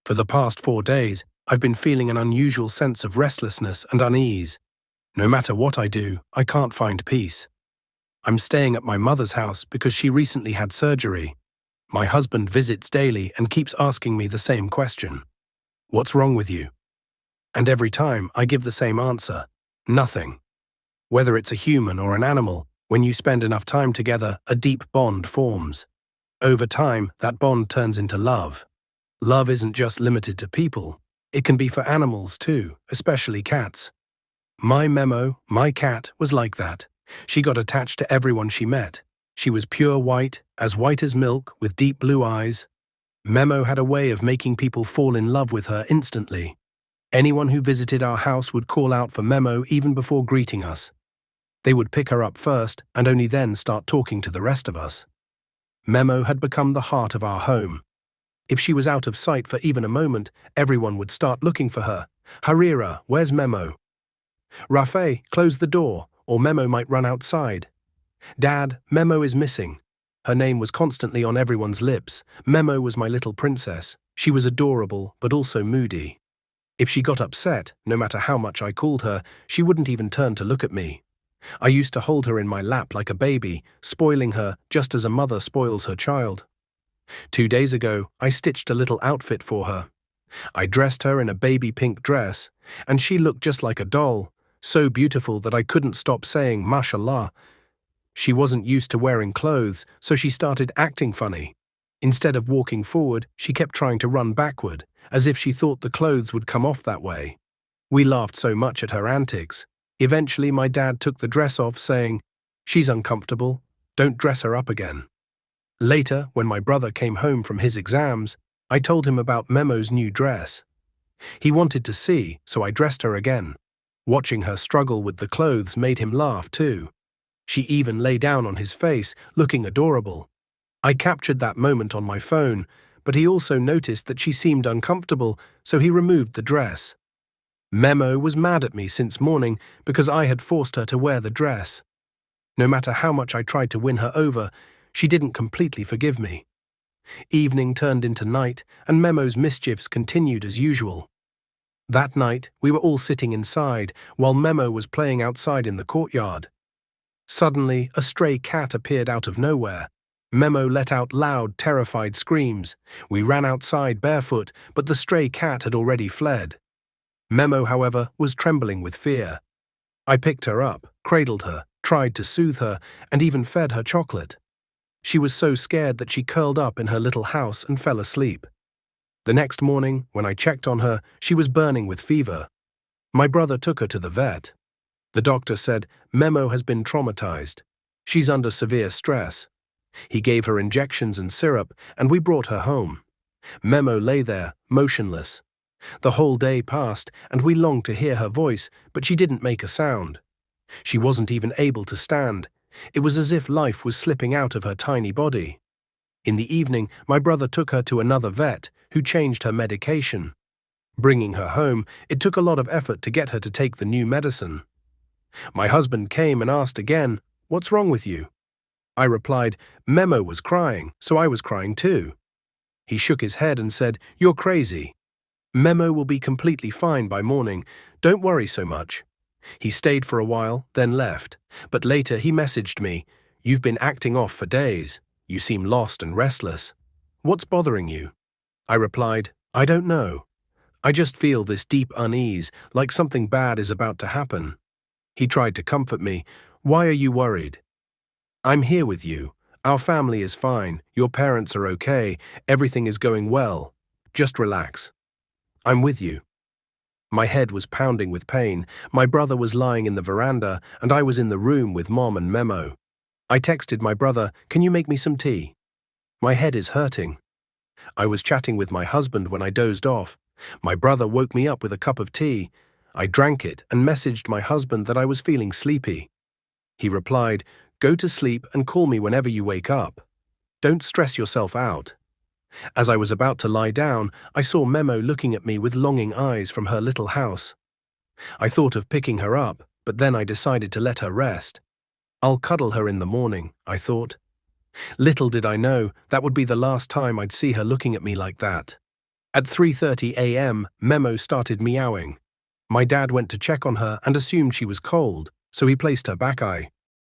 For the past 4 days, I've been feeling an unusual sense of restlessness and unease. No matter what I do, I can't find peace. I'm staying at my mother's house because she recently had surgery. My husband visits daily and keeps asking me the same question. What's wrong with you? And every time I give the same answer. Nothing. Whether it's a human or an animal, when you spend enough time together, a deep bond forms. Over time, that bond turns into love. Love isn't just limited to people. It can be for animals too, especially cats. My Memo, my cat, was like that. She got attached to everyone she met. She was pure white as milk, with deep blue eyes. Memo had a way of making people fall in love with her instantly. Anyone who visited our house would call out for Memo even before greeting us. They would pick her up first and only then start talking to the rest of us. Memo had become the heart of our home. If she was out of sight for even a moment, everyone would start looking for her. Harira, where's Memo? Rafe, close the door, or Memo might run outside. Dad, Memo is missing. Her name was constantly on everyone's lips. Memo was my little princess. She was adorable, but also moody. If she got upset, no matter how much I called her, she wouldn't even turn to look at me. I used to hold her in my lap like a baby, spoiling her just as a mother spoils her child. 2 days ago, I stitched a little outfit for her. I dressed her in a baby pink dress, and she looked just like a doll, so beautiful that I couldn't stop saying mashallah. She wasn't used to wearing clothes, so she started acting funny. Instead of walking forward, she kept trying to run backward, as if she thought the clothes would come off that way. We laughed so much at her antics. Eventually, my dad took the dress off, saying, "She's uncomfortable, don't dress her up again." Later, when my brother came home from his exams, I told him about Memo's new dress. He wanted to see, so I dressed her again. Watching her struggle with the clothes made him laugh too. She even lay down on his face, looking adorable. I captured that moment on my phone, but he also noticed that she seemed uncomfortable, so he removed the dress. Memo was mad at me since morning because I had forced her to wear the dress. No matter how much I tried to win her over, she didn't completely forgive me. Evening turned into night, and Memo's mischiefs continued as usual. That night, we were all sitting inside, while Memo was playing outside in the courtyard. Suddenly, a stray cat appeared out of nowhere. Memo let out loud, terrified screams. We ran outside barefoot, but the stray cat had already fled. Memo, however, was trembling with fear. I picked her up, cradled her, tried to soothe her, and even fed her chocolate. She was so scared that she curled up in her little house and fell asleep. The next morning, when I checked on her, she was burning with fever. My brother took her to the vet. The doctor said, "Memo has been traumatized. She's under severe stress." He gave her injections and syrup, and we brought her home. Memo lay there, motionless. The whole day passed, and we longed to hear her voice, but she didn't make a sound. She wasn't even able to stand. It was as if life was slipping out of her tiny body. In the evening, my brother took her to another vet, who changed her medication. Bringing her home, it took a lot of effort to get her to take the new medicine. My husband came and asked again, "What's wrong with you?" I replied, "Memo was crying, so I was crying too." He shook his head and said, "You're crazy. Memo will be completely fine by morning. Don't worry so much." He stayed for a while, then left. But later he messaged me, "You've been acting off for days. You seem lost and restless. What's bothering you?" I replied, "I don't know. I just feel this deep unease, like something bad is about to happen." He tried to comfort me. "Why are you worried? I'm here with you. Our family is fine. Your parents are okay. Everything is going well. Just relax. I'm with you." My head was pounding with pain. My brother was lying in the veranda, and I was in the room with Mom and Memo. I texted my brother, "Can you make me some tea? My head is hurting." I was chatting with my husband when I dozed off. My brother woke me up with a cup of tea. I drank it and messaged my husband that I was feeling sleepy. He replied, "Go to sleep and call me whenever you wake up. Don't stress yourself out." As I was about to lie down, I saw Memo looking at me with longing eyes from her little house. I thought of picking her up, but then I decided to let her rest. I'll cuddle her in the morning, I thought. Little did I know that would be the last time I'd see her looking at me like that. At 3:30 a.m., Memo started meowing. My dad went to check on her and assumed she was cold, so he placed her back eye.